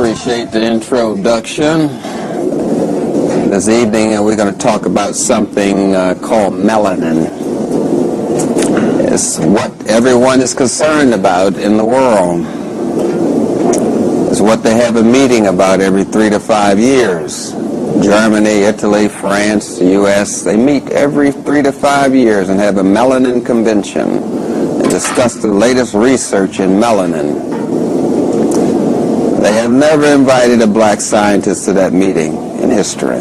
appreciate the introduction. This evening we're going to talk about something called melanin. It's what everyone is concerned about in the world. It's what they have a meeting about every 3 to 5 years. Germany, Italy, France, the U.S., they meet every 3 to 5 years and have a melanin convention and discuss the latest research in melanin. They have never invited a black scientist to that meeting in history.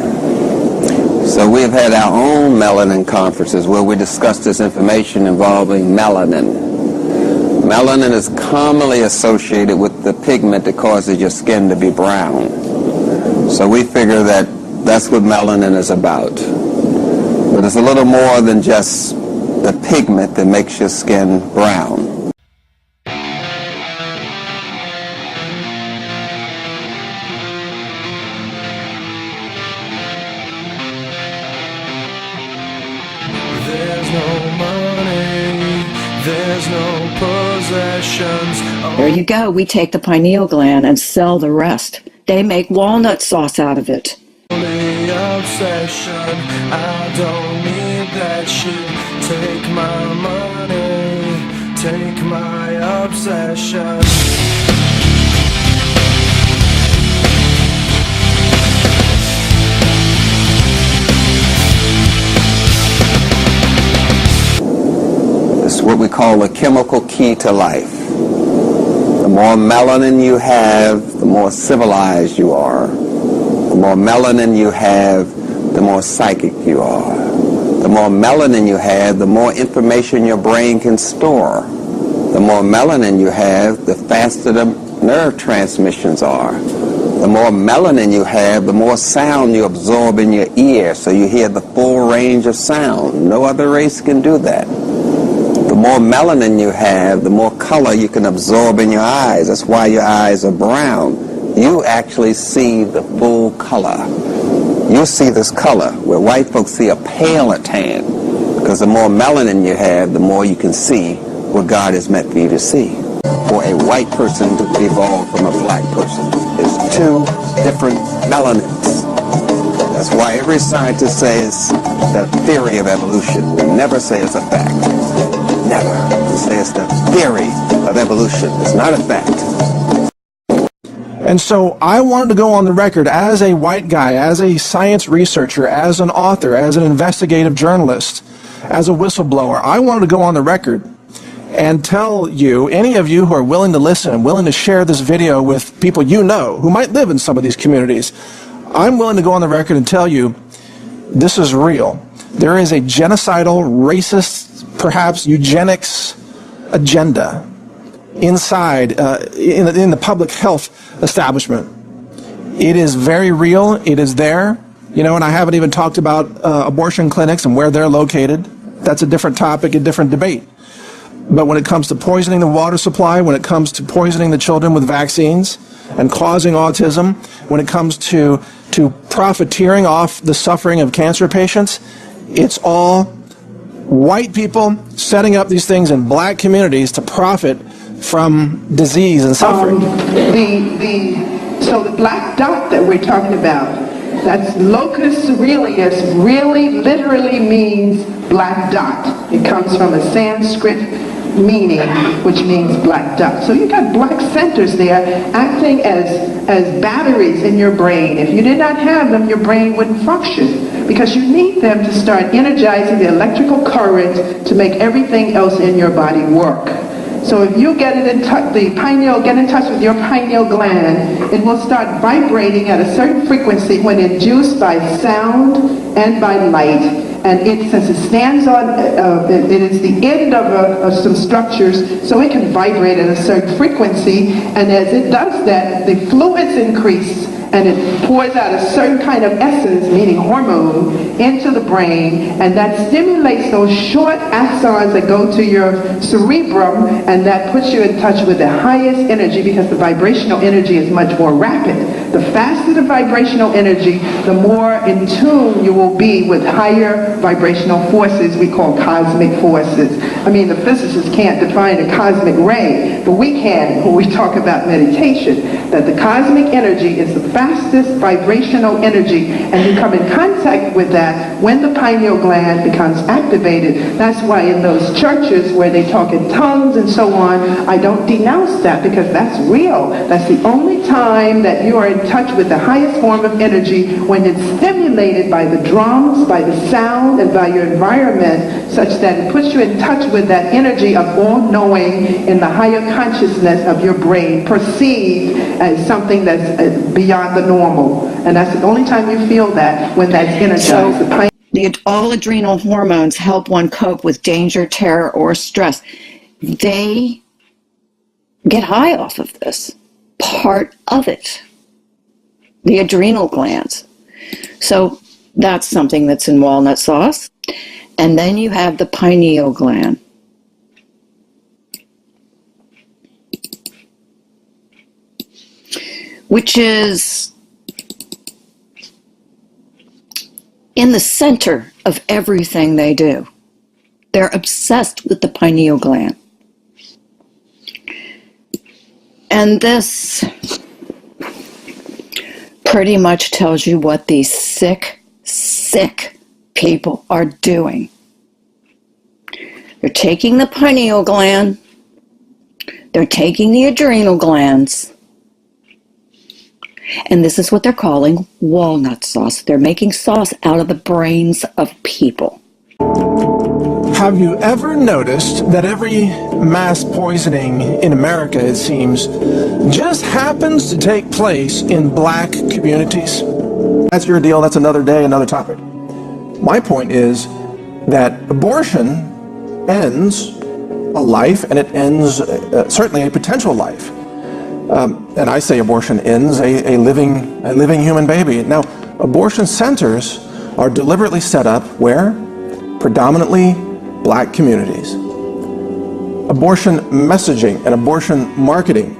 So we've had our own melanin conferences where we discuss this information involving melanin. Melanin is commonly associated with the pigment that causes your skin to be brown. So we figure that that's what melanin is about. But it's a little more than just the pigment that makes your skin brown. There's no money, there's no possessions. There you go. We take the pineal gland and sell the rest. They make walnut sauce out of it. Only obsession, I don't need that shit. Take my money, take my obsession. It's what we call a chemical key to life. The more melanin you have, the more civilized you are. The more melanin you have, the more psychic you are. The more melanin you have, the more information your brain can store. The more melanin you have, the faster the nerve transmissions are. The more melanin you have, the more sound you absorb in your ear, so you hear the full range of sound. No other race can do that. The more melanin you have, the more color you can absorb in your eyes. That's why your eyes are brown. You actually see the full color. You see this color, where white folks see a paler tan. Because the more melanin you have, the more you can see what God has meant for you to see. For a white person to evolve from a black person is 2 different melanins. That's why every scientist says the theory of evolution. We never say it's a fact. Never. We say it's the theory of evolution. It's not a fact. And so I wanted to go on the record as a white guy, as a science researcher, as an author, as an investigative journalist, as a whistleblower. I wanted to go on the record and tell you, any of you who are willing to listen and willing to share this video with people you know who might live in some of these communities, I'm willing to go on the record and tell you this is real. There is a genocidal, racist, perhaps eugenics agenda inside in the public health establishment. It is very real. It is there. You know, and I haven't even talked about abortion clinics and where they're located. That's a different topic, a different debate. But when it comes to poisoning the water supply, when it comes to poisoning the children with vaccines and causing autism, when it comes to profiteering off the suffering of cancer patients, it's all white people setting up these things in black communities to profit from disease and suffering. So the black dot that we're talking about, that's locus ceruleus, really literally means black dot. It comes from a Sanskrit meaning, which means black dot. So you got black centers there acting as batteries in your brain. If you did not have them, your brain wouldn't function, because you need them to start energizing the electrical current to make everything else in your body work. So if you get it in touch, get in touch with your pineal gland, it will start vibrating at a certain frequency when induced by sound and by light. And since it stands on, it is the end of some structures, so it can vibrate at a certain frequency. And as it does that, the fluids increase, and it pours out a certain kind of essence, meaning hormone, into the brain, and that stimulates those short axons that go to your cerebrum, and that puts you in touch with the highest energy, because the vibrational energy is much more rapid. The faster the vibrational energy, the more in tune you will be with higher vibrational forces we call cosmic forces. I mean, the physicists can't define a cosmic ray, but we can when we talk about meditation. that the cosmic energy is the fastest vibrational energy, and you come in contact with that when the pineal gland becomes activated. That's why in those churches where they talk in tongues and so on, I don't denounce that, because that's real. That's the only time that you are in touch with the highest form of energy, when it's stimulated by the drums, by the sound, and by your environment, such that it puts you in touch with that energy of all-knowing in the higher consciousness of your brain, perceived as something that's beyond the normal. And that's the only time you feel that, when that's energized. All adrenal hormones help one cope with danger, terror, or stress. They get high off of this. Part of it. The adrenal glands. So that's something that's in walnut sauce. And then you have the pineal gland. Which is in the center of everything they do. They're obsessed with the pineal gland. And this pretty much tells you what these sick people are doing. They're taking the pineal gland, they're taking the adrenal glands, and this is what they're calling walnut sauce. They're making sauce out of the brains of people. Have you ever noticed that every mass poisoning in America, it seems, just happens to take place in black communities? That's your deal. That's another day, another topic. My point is that abortion ends a life, and it ends certainly a potential life. And I say abortion ends a living human baby. Now, abortion centers are deliberately set up where? Predominantly black communities. Abortion messaging and abortion marketing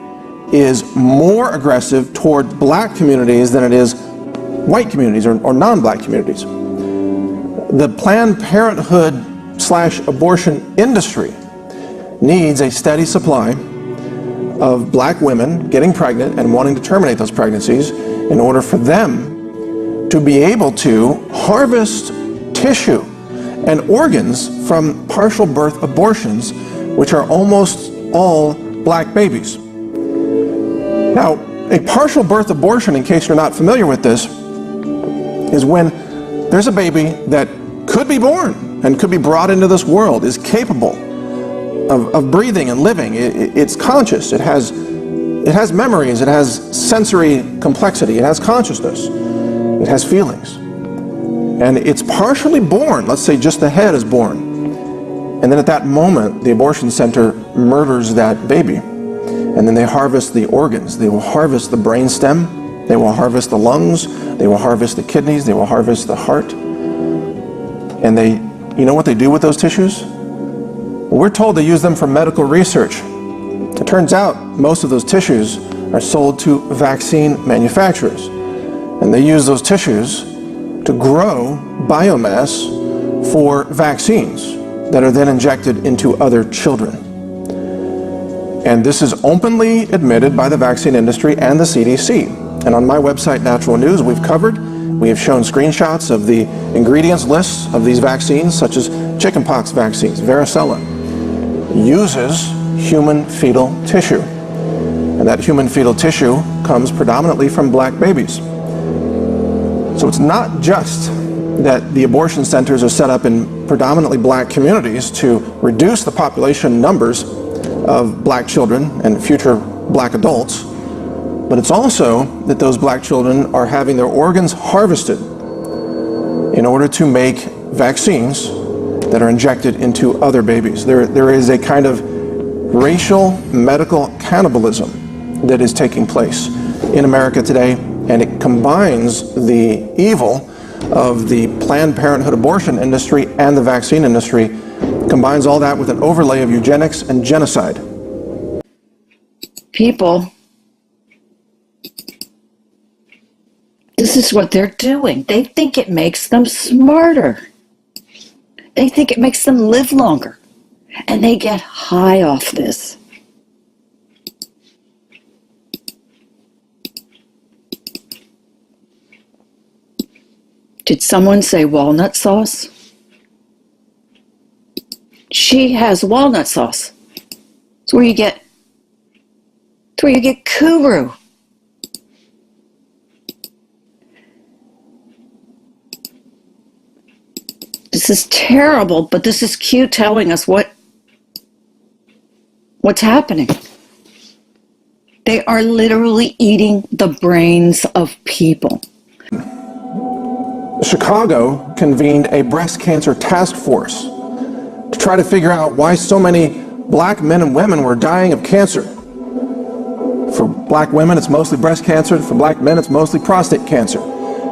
is more aggressive toward black communities than it is white communities or non-black communities. The Planned Parenthood / abortion industry needs a steady supply of black women getting pregnant and wanting to terminate those pregnancies in order for them to be able to harvest tissue and organs from partial birth abortions, which are almost all black babies. Now, a partial birth abortion, in case you're not familiar with this, is when there's a baby that could be born and could be brought into this world, is capable of breathing and living. It's conscious. It has memories. It has sensory complexity. It has consciousness. It has feelings. And it's partially born. Let's say just the head is born. And then at that moment, the abortion center murders that baby. And then they harvest the organs. They will harvest the brain stem. They will harvest the lungs. They will harvest the kidneys. They will harvest the heart. And you know what they do with those tissues? We're told they use them for medical research. It turns out most of those tissues are sold to vaccine manufacturers. And they use those tissues to grow biomass for vaccines that are then injected into other children. And this is openly admitted by the vaccine industry and the CDC. And on my website, Natural News, we have shown screenshots of the ingredients lists of these vaccines, such as chickenpox vaccines. Varicella uses human fetal tissue. And that human fetal tissue comes predominantly from black babies. So it's not just that the abortion centers are set up in predominantly black communities to reduce the population numbers of black children and future black adults, but it's also that those black children are having their organs harvested in order to make vaccines that are injected into other babies. There is a kind of racial medical cannibalism that is taking place in America today, and it combines the evil of the Planned Parenthood abortion industry and the vaccine industry, combines all that with an overlay of eugenics and genocide. People, this is what they're doing. They think it makes them smarter. They think it makes them live longer. And they get high off this. Did someone say walnut sauce? She has walnut sauce. It's where you get kuru. This is terrible, but this is Q telling us what's happening. They are literally eating the brains of people. Chicago convened a breast cancer task force to try to figure out why so many black men and women were dying of cancer. For black women, it's mostly breast cancer. For black men, it's mostly prostate cancer.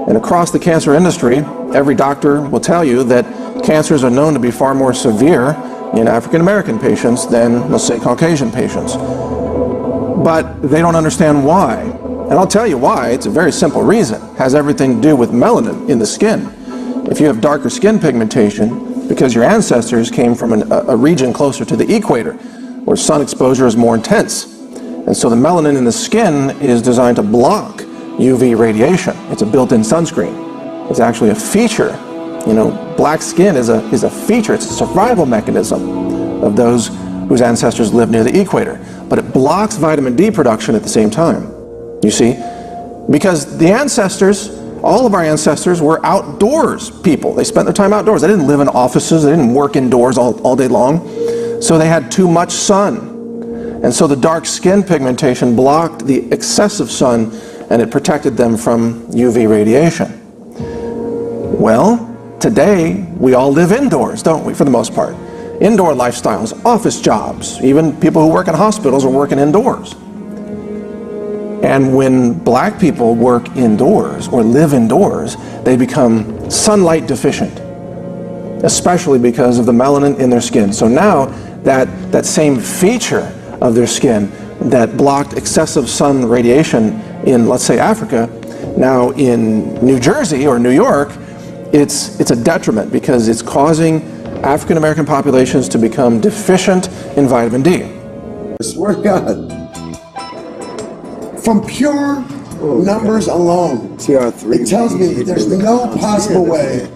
And across the cancer industry, every doctor will tell you that cancers are known to be far more severe in African American patients than, let's say, Caucasian patients. But they don't understand why. And I'll tell you why. It's a very simple reason. It has everything to do with melanin in the skin. If you have darker skin pigmentation, because your ancestors came from a region closer to the equator, where sun exposure is more intense. And so the melanin in the skin is designed to block UV radiation. It's a built-in sunscreen. It's actually a feature. You know, black skin is a feature. It's a survival mechanism of those whose ancestors lived near the equator. But it blocks vitamin D production at the same time. You see? Because the ancestors, all of our ancestors, were outdoors people. They spent their time outdoors. They didn't live in offices. They didn't work indoors all day long. So they had too much sun. And so the dark skin pigmentation blocked the excessive sun, and it protected them from UV radiation. Well, today we all live indoors, don't we, for the most part? Indoor lifestyles, office jobs, even people who work in hospitals are working indoors. And when black people work indoors or live indoors, they become sunlight deficient, especially because of the melanin in their skin. So now that same feature of their skin that blocked excessive sun radiation in, let's say, Africa, now in New Jersey or New York, it's a detriment because it's causing African American populations to become deficient in vitamin D. I swear to God. From pure numbers alone, it tells me that there's no possible way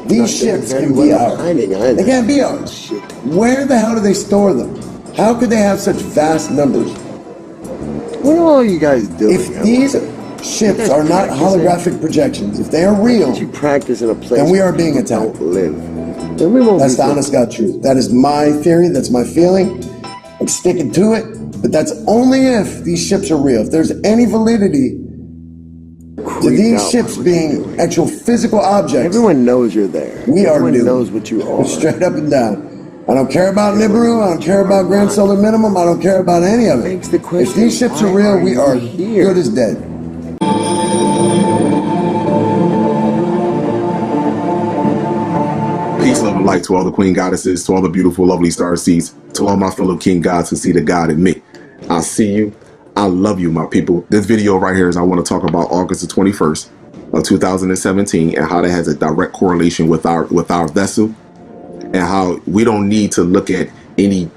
these ships can be ours. They can't be ours. Where the hell do they store them? How could they have such vast numbers? What are all you guys doing? If these ships are not holographic projections, if they are real, you practice in a place then we are being attacked. Then we won't. That's the honest God truth. That is my theory. That's my feeling. I'm sticking to it. But that's only if these ships are real. If there's any validity to these ships being actual physical objects, everyone knows you're there. We are everyone doomed. Knows what you are. Straight up and down. I don't care about Nibiru. I don't care about Grand Solar Minimum. I don't care about any of it. If these ships are real, we are good as dead. Peace, love, and light to all the queen goddesses, to all the beautiful, lovely star seeds, to all my fellow king gods who see the God in me. I see you. I love you, my people. This video right here is I want to talk about August the 21st of 2017 and how that has a direct correlation with our vessel, and how we don't need to look at any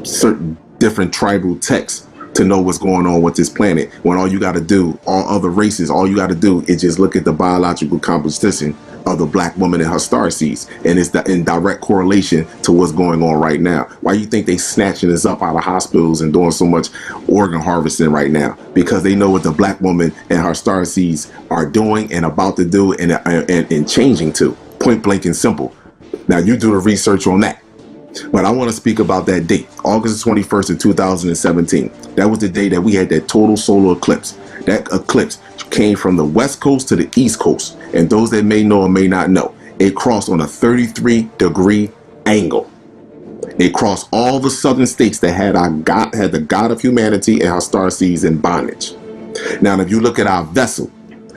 certain different tribal texts to know what's going on with this planet, when all you got to do, all other races, all you got to do is just look at the biological composition of the black woman and her star seeds, and it's in direct correlation to what's going on right now. Why you think they snatching us up out of hospitals and doing so much organ harvesting right now? Because they know what the black woman and her star seeds are doing and about to do and changing to. Point blank and simple. Now you do the research on that. But I want to speak about that date, August 21st of 2017. That was the day that we had that total solar eclipse. That eclipse came from the west coast to the east coast. And those that may know or may not know, it crossed on a 33-degree angle. It crossed all the southern states that had the God of humanity and our star seeds in bondage. Now, if you look at our vessel,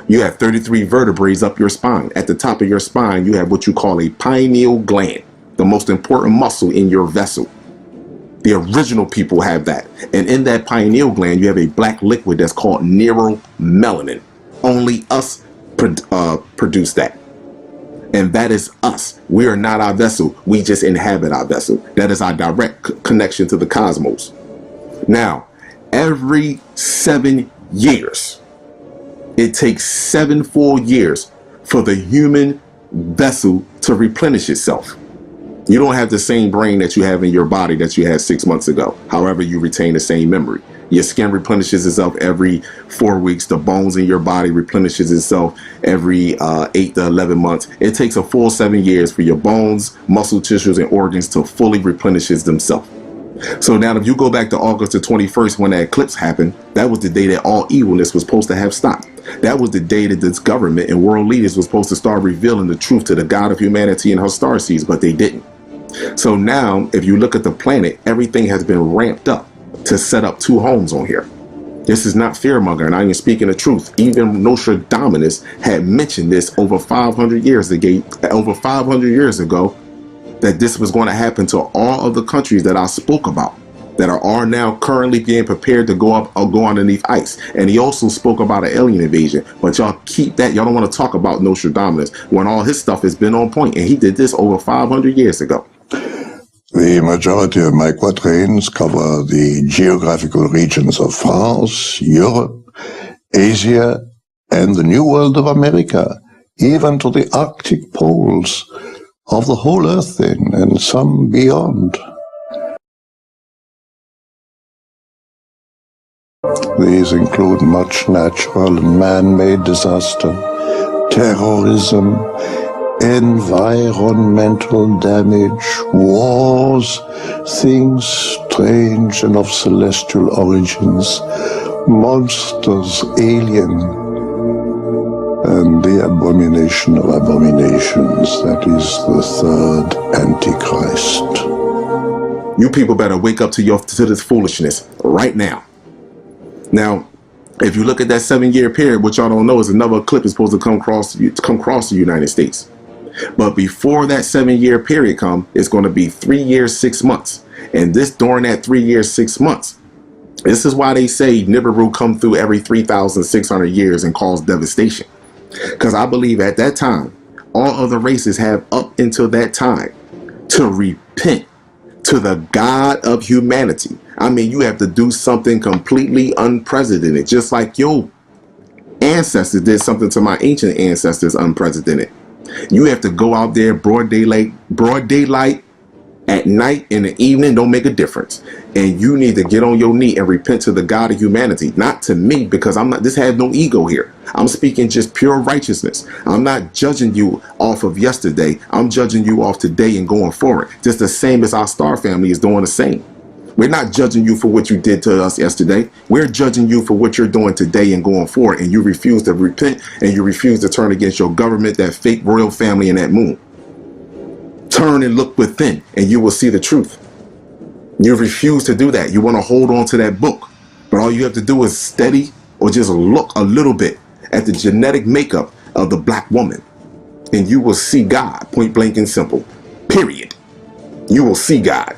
you have 33 vertebrae up your spine. At the top of your spine, you have what you call a pineal gland, the most important muscle in your vessel. The original people have that. And in that pineal gland, you have a black liquid that's called neuromelanin. Only us produce that. And that is us. We are not our vessel. We just inhabit our vessel. That is our direct connection to the cosmos. Now, every 7 years, it takes 7 full years for the human vessel to replenish itself. You don't have the same brain that you have in your body that you had 6 months ago. However, you retain the same memory. Your skin replenishes itself every 4 weeks. The bones in your body replenishes itself every 8 to 11 months. It takes a full 7 years for your bones, muscle tissues, and organs to fully replenish themselves. So now if you go back to August the 21st when that eclipse happened, that was the day that all evilness was supposed to have stopped. That was the day that this government and world leaders were supposed to start revealing the truth to the God of humanity and her starseeds, but they didn't. So now, if you look at the planet, everything has been ramped up to set up 2 homes on here. This is not fearmonger, and I am speaking the truth. Even Nostradamus had mentioned this over 500 years ago, that this was going to happen to all of the countries that I spoke about, that are now currently being prepared to go up or go underneath ice. And he also spoke about an alien invasion. But y'all keep that. Y'all don't want to talk about Nostradamus when all his stuff has been on point, and he did this over 500 years ago. The majority of my quatrains cover the geographical regions of France, Europe, Asia, and the New World of America, even to the Arctic poles of the whole Earth then, and some beyond. These include much natural and man-made disaster, terrorism, environmental damage, wars, things strange and of celestial origins, monsters, alien, and the abomination of abominations, that is the third Antichrist. You people better wake up to this foolishness right now. Now, if you look at that 7-year period, what y'all don't know is another eclipse is supposed to come across the United States. But before that 7-year period come, it's going to be 3 years, 6 months. And during that 3 years, 6 months, this is why they say Nibiru come through every 3,600 years and cause devastation. Because I believe at that time, all other races have up until that time to repent to the God of humanity. I mean, you have to do something completely unprecedented, just like your ancestors did something to my ancient ancestors unprecedented. You have to go out there broad daylight, at night, in the evening, don't make a difference. And you need to get on your knee and repent to the God of humanity, not to me, because this has no ego here. I'm speaking just pure righteousness. I'm not judging you off of yesterday. I'm judging you off today and going forward. Just the same as our star family is doing the same. We're not judging you for what you did to us yesterday. We're judging you for what you're doing today and going forward. And you refuse to repent, and you refuse to turn against your government, that fake royal family, and that moon. Turn and look within, and you will see the truth. You refuse to do that. You want to hold on to that book. But all you have to do is study or just look a little bit at the genetic makeup of the black woman, and you will see God, point blank and simple. Period. You will see God.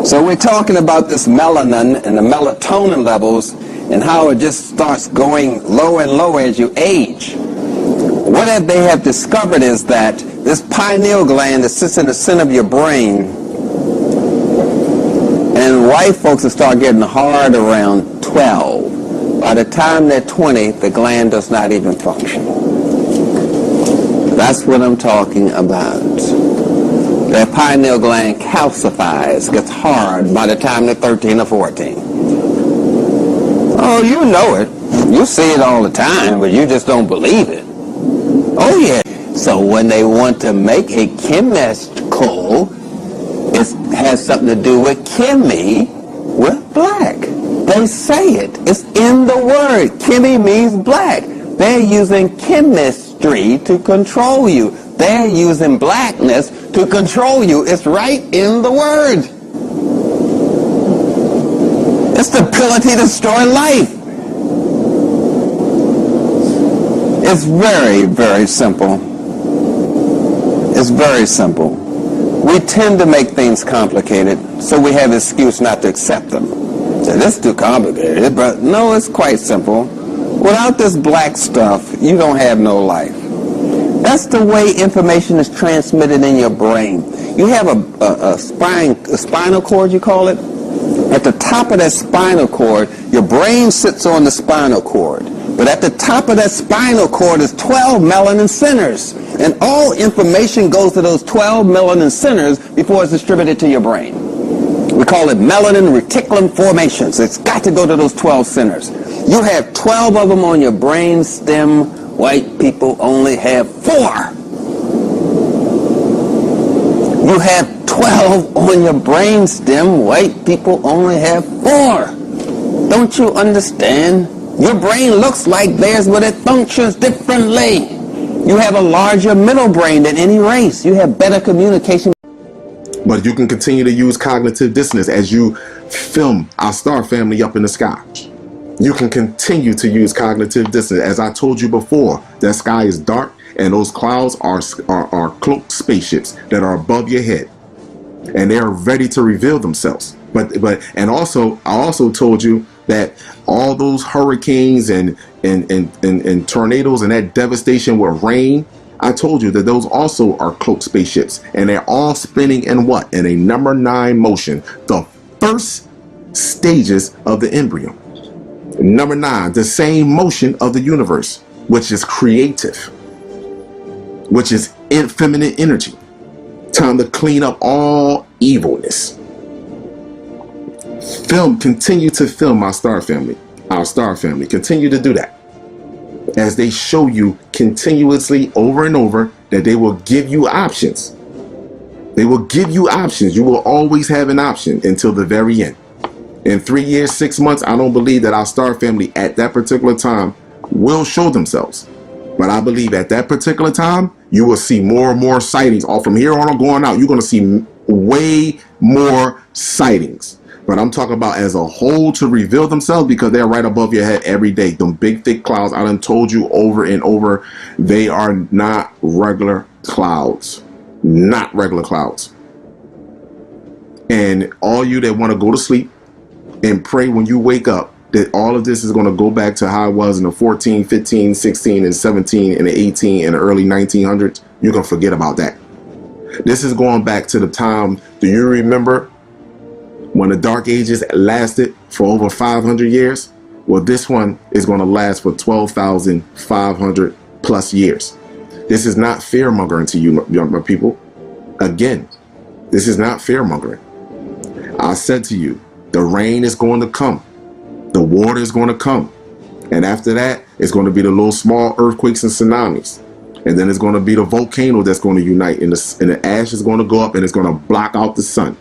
So we're talking about this melanin and the melatonin levels and how it just starts going lower and lower as you age. What they have discovered is that this pineal gland that sits in the center of your brain, and white folks will start getting hard around 12. By the time they're 20, the gland does not even function. That's what I'm talking about. Their pineal gland calcifies, gets hard by the time they're 13 or 14. Oh, you know it. You see it all the time, but you just don't believe it. Oh, yeah. So when they want to make a chemical, it has something to do with chemi, with black. They say it. It's in the word. Chemi means black. They're using chemistry to control you. They're using blackness to control you. It's right in the word. It's the ability to destroy life. It's very, very simple. It's very simple. We tend to make things complicated, so we have an excuse not to accept them. So this is too complicated, but no, it's quite simple. Without this black stuff, you don't have no life. That's the way information is transmitted in your brain. You have a spinal cord, you call it. At the top of that spinal cord, your brain sits on the spinal cord. But at the top of that spinal cord is 12 melanin centers. And all information goes to those 12 melanin centers before it's distributed to your brain. We call it melanin reticulum formations. It's got to go to those 12 centers. You have 12 of them on your brain stem. White people only have 4. You have 12 on your brain stem. White people only have 4. Don't you understand? Your brain looks like theirs, but it functions differently. You have a larger middle brain than any race. You have better communication. But you can continue to use cognitive dissonance as you film our star family up in the sky. You can continue to use cognitive dissonance. As I told you before, that sky is dark and those clouds are cloaked spaceships that are above your head. And they are ready to reveal themselves. And also, I also told you that all those hurricanes and tornadoes and that devastation with rain, I told you that those also are cloaked spaceships, and they're all spinning in what? In a number 9 motion, the first stages of the embryo. Number 9, the same motion of the universe, which is creative, which is feminine energy. Time to clean up all evilness. Continue to film our star family. Continue to do that. As they show you continuously over and over that they will give you options. They will give you options. You will always have an option until the very end. In 3 years, 6 months, I don't believe that our star family at that particular time will show themselves. But I believe at that particular time, you will see more and more sightings. All from here on going out, you're going to see way more sightings. But I'm talking about as a whole to reveal themselves, because they're right above your head every day. Them big, thick clouds, I done told you over and over, they are not regular clouds. Not regular clouds. And all you that want to go to sleep and pray when you wake up that all of this is going to go back to how it was in the 14, 15, 16, and 17, and the 18, and the early 1900s, you can forget about that. This is going back to the time, do you remember when the Dark Ages lasted for over 500 years? Well, this one is going to last for 12,500 plus years. This is not fear-mongering to you, my people. Again, this is not fear-mongering. I said to you, the rain is going to come. The water is going to come. And after that, it's going to be the little small earthquakes and tsunamis. And then it's going to be the volcano that's going to unite. And the ash is going to go up and it's going to block out the sun.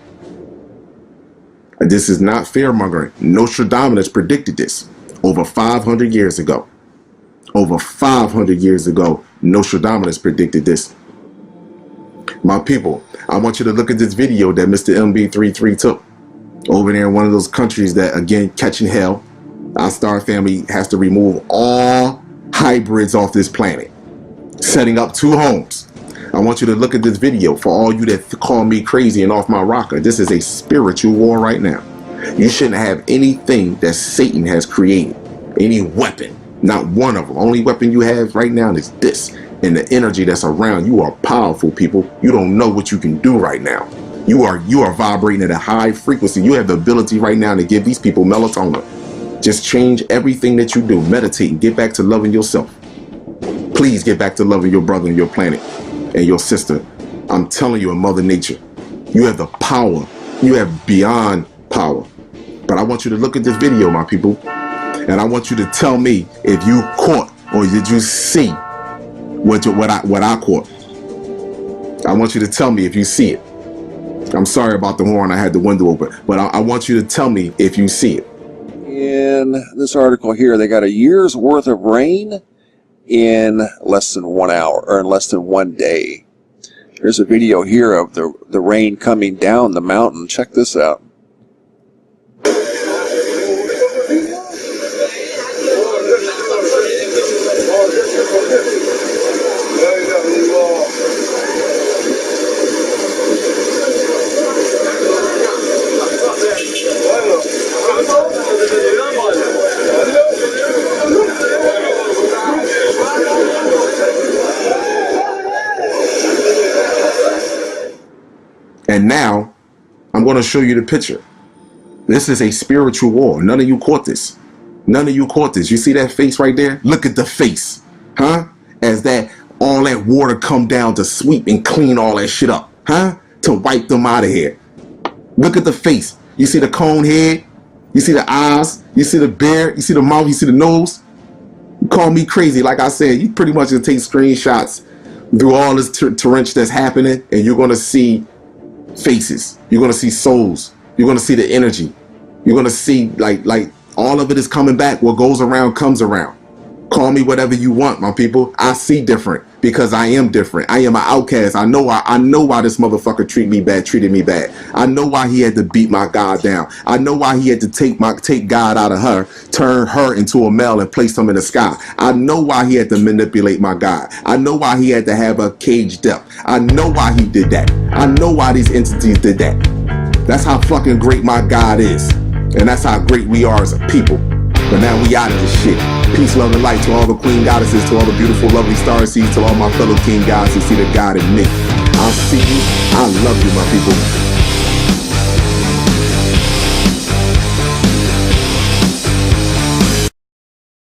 This is not fear-mongering. Nostradamus predicted this over 500 years ago. Over 500 years ago, Nostradamus predicted this. My people, I want you to look at this video that Mr. MB33 took over there in one of those countries that, again, catching hell. Our star family has to remove all hybrids off this planet, setting up 2 homes. I want you to look at this video for all you that call me crazy and off my rocker. This is a spiritual war right now. You shouldn't have anything that Satan has created. Any weapon. Not one of them. Only weapon you have right now is this. And the energy that's around. You are powerful, people. You don't know what you can do right now. You are vibrating at a high frequency. You have the ability right now to give these people melatonin. Just change everything that you do. Meditate and get back to loving yourself. Please get back to loving your brother and your planet and your sister. I'm telling you, in Mother Nature, you have the power. You have beyond power. But I want you to look at this video, my people, and I want you to tell me if you caught or did you see what I caught. I want you to tell me if you see it. I'm sorry about the horn. I had the window open, but I want you to tell me if you see it. In this article here, they got a year's worth of rain in less than 1 hour, or in less than 1 day. There's a video here of the rain coming down the mountain. Check this out. And now I'm going to show you the picture. This is a spiritual war. None of you caught this. None of you caught this. You see that face right there? Look at the face, huh? As that all that water come down to sweep and clean all that shit up, huh? To wipe them out of here. Look at the face. You see the cone head? You see the eyes? You see the beard? You see the mouth? You see the nose? You call me crazy. Like I said, you pretty much gonna take screenshots through all this torrential that's happening, and you're gonna see faces. You're gonna see souls. You're gonna see the energy. You're gonna see like all of it is coming back. What goes around comes around. Call me whatever you want, my people. I see different because I am different. I am an outcast. I know why this motherfucker treated me bad. I know why he had to beat my God down. I know why he had to take God out of her, turn her into a male and place him in the sky. I know why he had to manipulate my God. I know why he had to have her caged up. I know why he did that. I know why these entities did that. That's how fucking great my God is. And that's how great we are as a people. But now we out of this shit. Peace, love, and light to all the queen goddesses, to all the beautiful, lovely star seeds, to all my fellow king gods who see the God in me. I'll see you. I love you, my people.